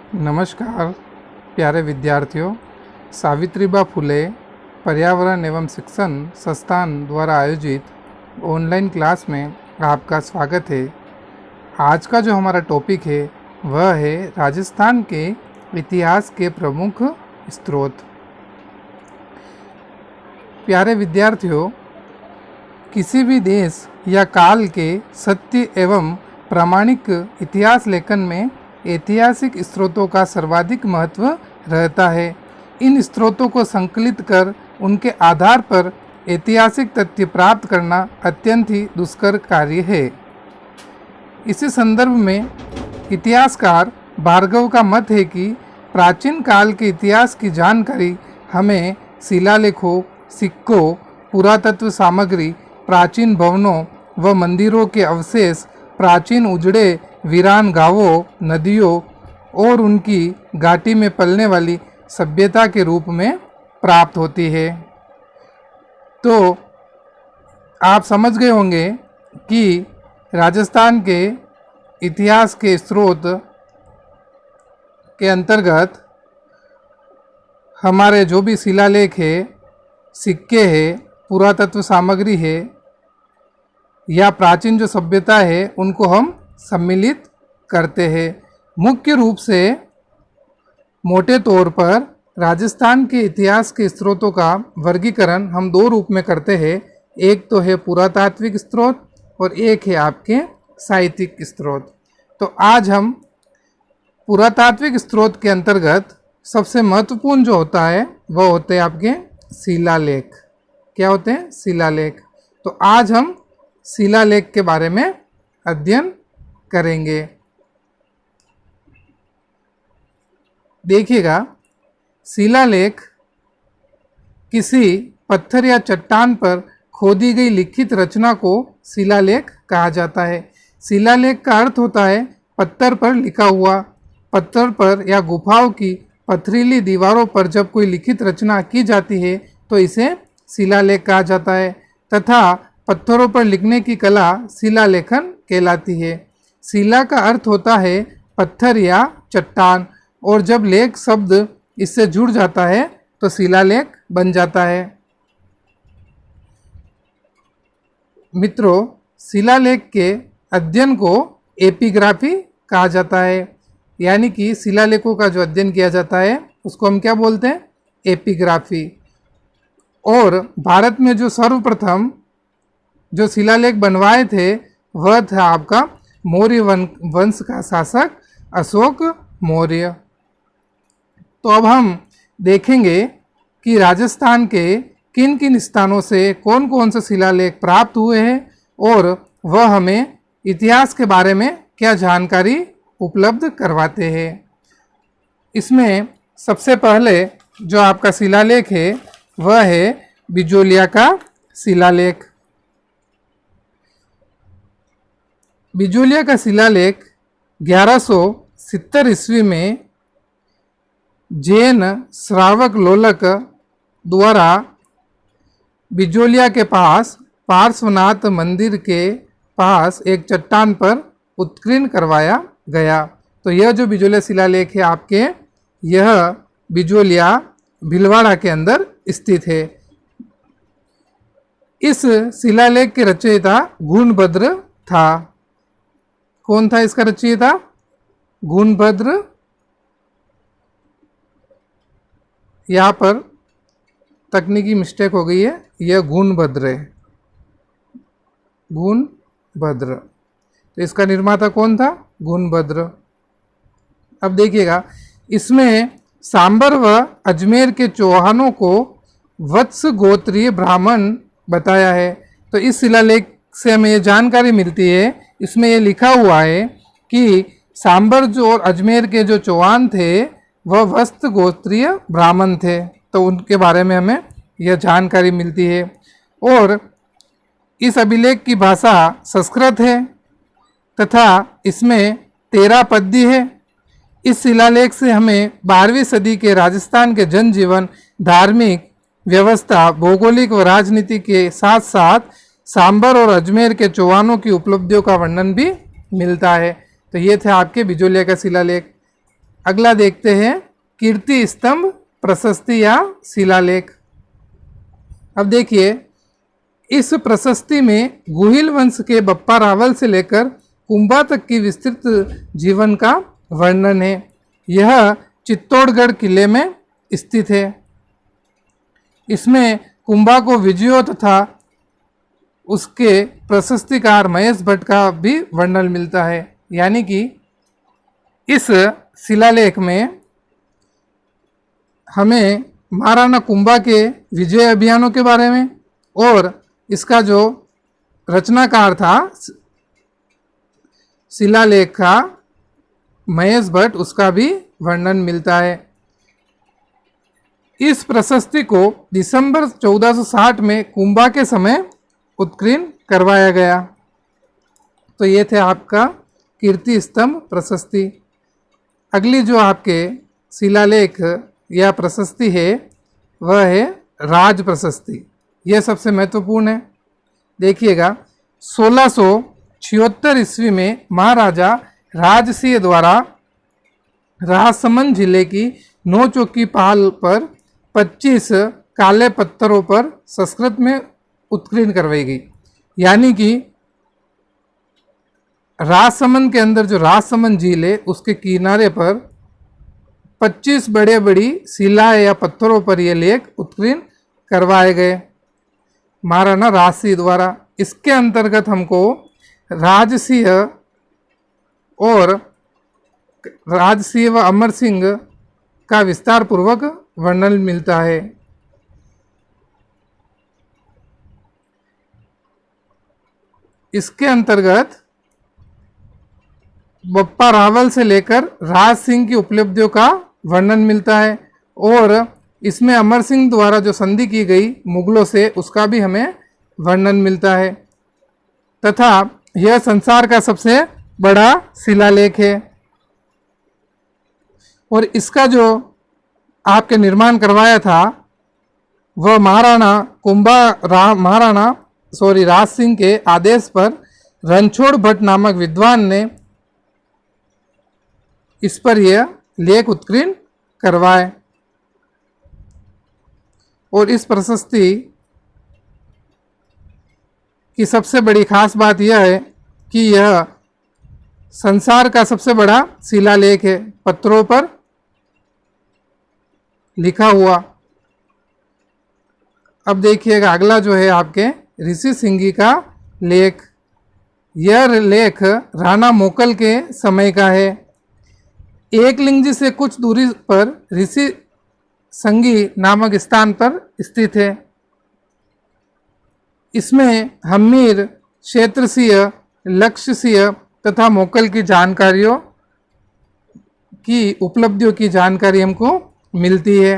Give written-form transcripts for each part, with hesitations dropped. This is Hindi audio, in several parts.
नमस्कार प्यारे विद्यार्थियों, सावित्रीबाई फुले पर्यावरण एवं शिक्षण संस्थान द्वारा आयोजित ऑनलाइन क्लास में आपका स्वागत है। आज का जो हमारा टॉपिक है वह है राजस्थान के इतिहास के प्रमुख स्रोत। प्यारे विद्यार्थियों, किसी भी देश या काल के सत्य एवं प्रामाणिक इतिहास लेखन में ऐतिहासिक स्रोतों का सर्वाधिक महत्व रहता है। इन स्रोतों को संकलित कर उनके आधार पर ऐतिहासिक तथ्य प्राप्त करना अत्यंत ही दुष्कर कार्य है। इसी संदर्भ में इतिहासकार भार्गव का मत है कि प्राचीन काल के इतिहास की जानकारी हमें शिलालेखों, सिक्कों, पुरातत्व सामग्री, प्राचीन भवनों व मंदिरों के अवशेष, प्राचीन उजड़े वीरान गांवों, नदियों और उनकी घाटी में पलने वाली सभ्यता के रूप में प्राप्त होती है। तो आप समझ गए होंगे कि राजस्थान के इतिहास के स्रोत के अंतर्गत हमारे जो भी शिलालेख है, सिक्के है, पुरातत्व सामग्री है या प्राचीन जो सभ्यता है उनको हम सम्मिलित करते हैं। मुख्य रूप से मोटे तौर पर राजस्थान के इतिहास के स्रोतों का वर्गीकरण हम दो रूप में करते हैं। एक तो है पुरातात्विक स्रोत और एक है आपके साहित्यिक स्रोत। तो आज हम पुरातात्विक स्रोत के अंतर्गत सबसे महत्वपूर्ण जो होता है वह होते हैं आपके शिलालेख। क्या होते हैं? शिलालेख। तो आज हम शिलालेख के बारे में अध्ययन करेंगे। देखिएगा, शिलालेख किसी पत्थर या चट्टान पर खोदी गई लिखित रचना को शिलालेख कहा जाता है। शिलालेख का अर्थ होता है पत्थर पर लिखा हुआ। पत्थर पर या गुफाओं की पथरीली दीवारों पर जब कोई लिखित रचना की जाती है तो इसे शिलालेख कहा जाता है तथा पत्थरों पर लिखने की कला शिलालेखन कहलाती है। शिला का अर्थ होता है पत्थर या चट्टान और जब लेख शब्द इससे जुड़ जाता है तो शिलालेख बन जाता है। मित्रों, शिलालेख के अध्ययन को एपिग्राफी कहा जाता है, यानी कि शिलालेखों का जो अध्ययन किया जाता है उसको हम क्या बोलते हैं? एपिग्राफी। और भारत में जो सर्वप्रथम जो शिलालेख बनवाए थे वह था आपका मौर्य वंश का शासक अशोक मौर्य। तो अब हम देखेंगे कि राजस्थान के किन किन स्थानों से कौन कौन से शिलालेख प्राप्त हुए हैं और वह हमें इतिहास के बारे में क्या जानकारी उपलब्ध करवाते हैं। इसमें सबसे पहले जो आपका शिलालेख है वह है बिजोलिया का शिलालेख। बिजोलिया का शिलालेख 1170 ईस्वी में जैन श्रावक लोलक द्वारा बिजोलिया के पास पार्श्वनाथ मंदिर के पास एक चट्टान पर उत्कीर्ण करवाया गया। तो यह जो बिजोलिया शिलालेख है आपके, यह बिजोलिया भीलवाड़ा के अंदर स्थित है। इस शिलालेख के रचयिता गुणभद्र था। कौन था इसका रचयिता? गुणभद्र। यहाँ पर तकनीकी मिस्टेक हो गई है, यह गुणभद्र है, गुणभद्र। तो इसका निर्माता कौन था? गुणभद्र। अब देखिएगा, इसमें सांबर व अजमेर के चौहानों को वत्स गोत्रीय ब्राह्मण बताया है। तो इस शिलालेख से हमें ये जानकारी मिलती है, इसमें ये लिखा हुआ है कि सांबर जो और अजमेर के जो चौहान थे वह वत्स गोत्रीय ब्राह्मण थे। तो उनके बारे में हमें यह जानकारी मिलती है। और इस अभिलेख की भाषा संस्कृत है तथा इसमें 13 पद्य है। इस शिलालेख से हमें 12वीं सदी के राजस्थान के जनजीवन, धार्मिक व्यवस्था, भौगोलिक व राजनीति के साथ साथ सांबर और अजमेर के चौहानों की उपलब्धियों का वर्णन भी मिलता है। तो ये थे आपके बिजोलिया का शिलालेख। अगला देखते हैं कीर्ति स्तंभ प्रशस्ति या शिलालेख। अब देखिए, इस प्रशस्ति में गुहिल वंश के बप्पा रावल से लेकर कुंभा तक की विस्तृत जीवन का वर्णन है। यह चित्तौड़गढ़ किले में स्थित है। इसमें कुंभा को विजयों तथा उसके प्रशस्तिकार महेश भट्ट का भी वर्णन मिलता है। यानी कि इस शिलालेख में हमें महाराणा कुंभा के विजय अभियानों के बारे में और इसका जो रचनाकार था शिलालेख का महेश भट्ट, उसका भी वर्णन मिलता है। इस प्रशस्ति को दिसंबर 1460 में कुंभा के समय उत्कीर्ण करवाया गया। तो ये थे आपका कीर्ति स्तंभ प्रशस्ति। अगली जो आपके शिलालेख या प्रशस्ति है वह है राज प्रशस्ति। यह सबसे महत्वपूर्ण है। देखिएगा, 1676 ईस्वी में महाराजा राजसिंह द्वारा राजसमंद जिले की नौचौकी पहाड़ पर 25 काले पत्थरों पर संस्कृत में उत्कीर्ण करवाई गई। यानी कि राजसमंद के अंदर जो राजसमंद झील है उसके किनारे पर 25 बड़े बड़ी शिलाएं या पत्थरों पर ये लेख उत्कीर्ण करवाए गए महाराणा राजसिंह द्वारा। इसके अंतर्गत हमको राजसिंह और राजसिंह व अमर सिंह का विस्तार पूर्वक वर्णन मिलता है। इसके अंतर्गत बप्पा रावल से लेकर राज सिंह की उपलब्धियों का वर्णन मिलता है और इसमें अमर सिंह द्वारा जो संधि की गई मुगलों से उसका भी हमें वर्णन मिलता है तथा यह संसार का सबसे बड़ा शिलालेख है। और इसका जो आपके निर्माण करवाया था वह राज सिंह के आदेश पर रणछोड़ भट्ट नामक विद्वान ने इस पर यह लेख उत्कीर्ण करवाए। और इस प्रशस्ति की सबसे बड़ी खास बात यह है कि यह संसार का सबसे बड़ा शिलालेख है, पत्थरों पर लिखा हुआ। अब देखिएगा, अगला जो है आपके ऋषि सिंघी का लेख। यह लेख राणा मोकल के समय का है। एकलिंगजी से कुछ दूरी पर ऋषि संगी नामक स्थान पर स्थित है। इसमें हम्मीर, क्षेत्रसिंह, लक्ष्यसिंह तथा मोकल की जानकारियों की उपलब्धियों की जानकारी हमको मिलती है।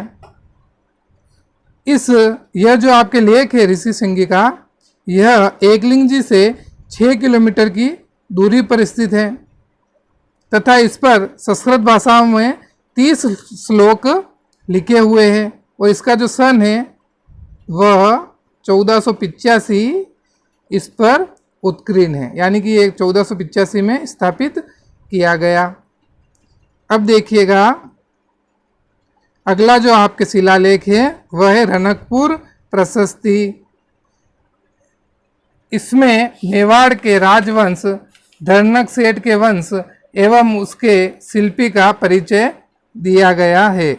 यह जो आपके लेख है ऋषि सिंघी का, यह एकलिंगजी से 6 किलोमीटर की दूरी पर स्थित है तथा इस पर संस्कृत भाषा में 30 श्लोक लिखे हुए हैं और इसका जो सन है वह 1485 इस पर उत्कीर्ण है। यानी कि ये 1485 में स्थापित किया गया। अब देखिएगा, अगला जो आपके शिलालेख है वह है रनकपुर प्रशस्ति। इसमें मेवाड़ के राजवंश धरनक सेठ के वंश एवं उसके शिल्पी का परिचय दिया गया है।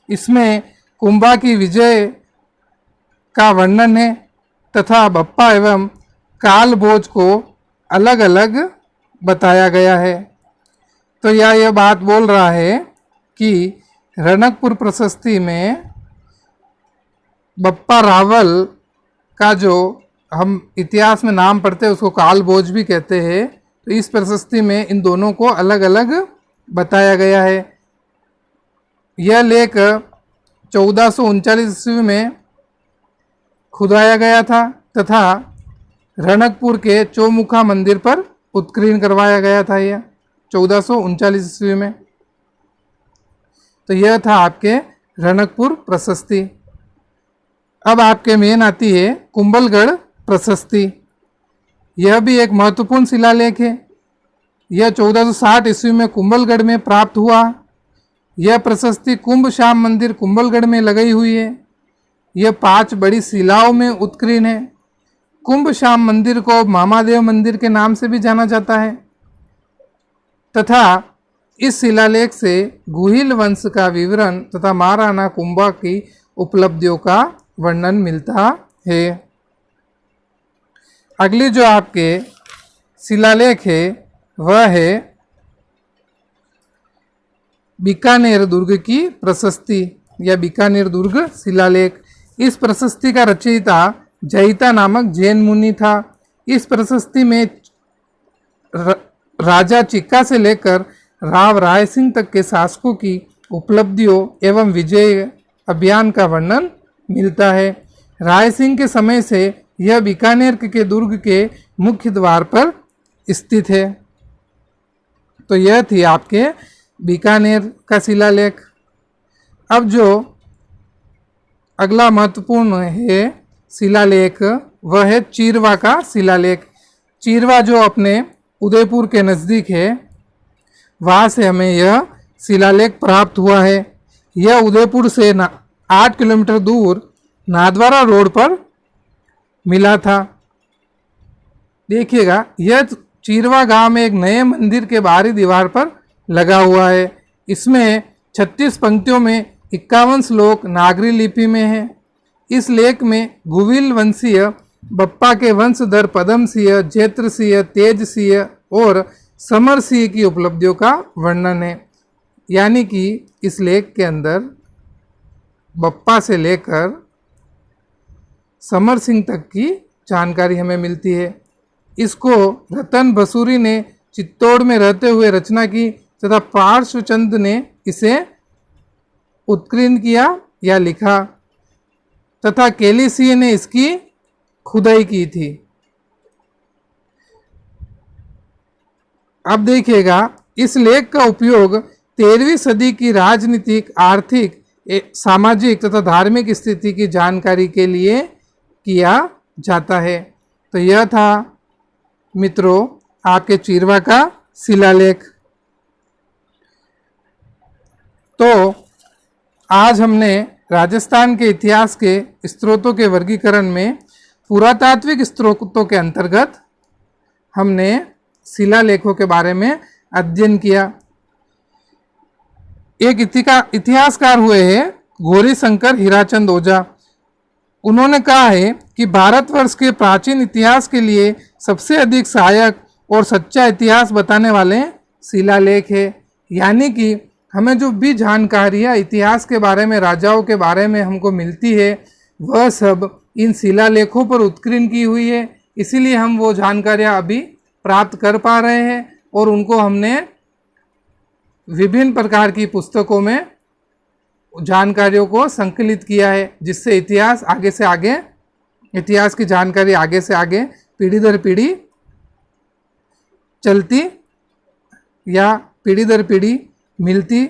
इसमें कुंभा की विजय का वर्णन है तथा बप्पा एवं काल भोज को अलग अलग बताया गया है। तो यह बात बोल रहा है कि रनकपुर प्रशस्ति में बप्पा रावल का जो हम इतिहास में नाम पढ़ते हैं उसको काल भोज भी कहते हैं। तो इस प्रशस्ति में इन दोनों को अलग अलग बताया गया है। यह लेख 1439 ईस्वी में खुदाया गया था तथा रनकपुर के चौमुखा मंदिर पर उत्कीर्ण करवाया गया था यह 1439 ईस्वी में। तो यह था आपके रनकपुर प्रशस्ति। अब आपके मेन आती है कुंभलगढ़ प्रशस्ति। यह भी एक महत्वपूर्ण शिलालेख है। यह 1460 ईस्वी में कुंभलगढ़ में प्राप्त हुआ। यह प्रशस्ति कुंभ श्याम मंदिर कुंभलगढ़ में लगाई हुई है। यह 5 बड़ी शिलाओं में उत्कीर्ण है। कुंभ श्याम मंदिर को मामादेव मंदिर के नाम से भी जाना जाता है तथा इस शिलालेख से गुहिल वंश का विवरण तथा महाराणा कुंभा की उपलब्धियों का वर्णन मिलता है। अगली जो आपके शिलालेख है वह है बीकानेर दुर्ग की प्रशस्ति या बीकानेर दुर्ग शिलालेख। इस प्रशस्ति का रचयिता जयिता नामक जैन मुनि था। इस प्रशस्ति में राजा चिक्का से लेकर राव राय सिंह तक के शासकों की उपलब्धियों एवं विजय अभियान का वर्णन मिलता है। राय सिंह के समय से यह बीकानेर के दुर्ग के मुख्य द्वार पर स्थित है। तो यह थी आपके बीकानेर का शिलालेख। अब जो अगला महत्वपूर्ण है शिलालेख वह है चीरवा का शिलालेख। चीरवा जो अपने उदयपुर के नज़दीक है, वहाँ से हमें यह शिलालेख प्राप्त हुआ है। यह उदयपुर से 8 किलोमीटर दूर नाथद्वारा रोड पर मिला था। देखिएगा, यह चीरवा गांव में एक नए मंदिर के बाहरी दीवार पर लगा हुआ है। इसमें 36 पंक्तियों में 51 श्लोक नागरी लिपि में है। इस लेख में गुविल वंशीय बप्पा के वंशधर पदम सिंह, जैत्र सिंह, तेज सिंह और समर सिंह की उपलब्धियों का वर्णन है। यानी कि इस लेख के अंदर बप्पा से लेकर समर सिंह तक की जानकारी हमें मिलती है। इसको रतन बसूरी ने चित्तौड़ में रहते हुए रचना की तथा पार्श्वचंद ने इसे उत्कीर्ण किया या लिखा तथा केली सिंह ने इसकी खुदाई की थी। अब देखिएगा, इस लेख का उपयोग 13वीं सदी की राजनीतिक, आर्थिक, सामाजिक तथा धार्मिक स्थिति की जानकारी के लिए किया जाता है। तो यह था मित्रों आपके चीरवा का शिलालेख। तो आज हमने राजस्थान के इतिहास के स्रोतों के वर्गीकरण में पुरातात्विक स्रोतों के अंतर्गत हमने शिलालेखों के बारे में अध्ययन किया। एक इतिहासकार हुए हैं गौरीशंकर हीराचंद ओझा। उन्होंने कहा है कि भारतवर्ष के प्राचीन इतिहास के लिए सबसे अधिक सहायक और सच्चा इतिहास बताने वाले शिलालेख है। यानी कि हमें जो भी जानकारियाँ इतिहास के बारे में, राजाओं के बारे में हमको मिलती है, वह सब इन शिलालेखों पर उत्कीर्ण की हुई है। इसीलिए हम वो जानकारियाँ अभी प्राप्त कर पा रहे हैं और उनको हमने विभिन्न प्रकार की पुस्तकों में जानकारियों को संकलित किया है, जिससे इतिहास आगे से आगे, इतिहास की जानकारी आगे से आगे पीढ़ी दर पीढ़ी चलती या पीढ़ी दर पीढ़ी मिलती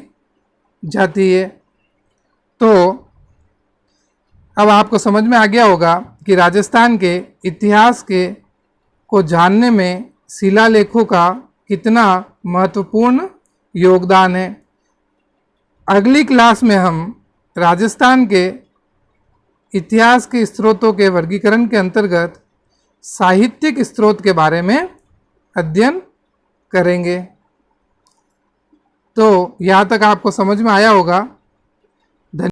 जाती है। तो अब आपको समझ में आ गया होगा कि राजस्थान के इतिहास के को जानने में शिलालेखों का कितना महत्वपूर्ण योगदान है। अगली क्लास में हम राजस्थान के इतिहास के स्रोतों के वर्गीकरण के अंतर्गत साहित्यिक स्रोत के बारे में अध्ययन करेंगे। तो यहाँ तक आपको समझ में आया होगा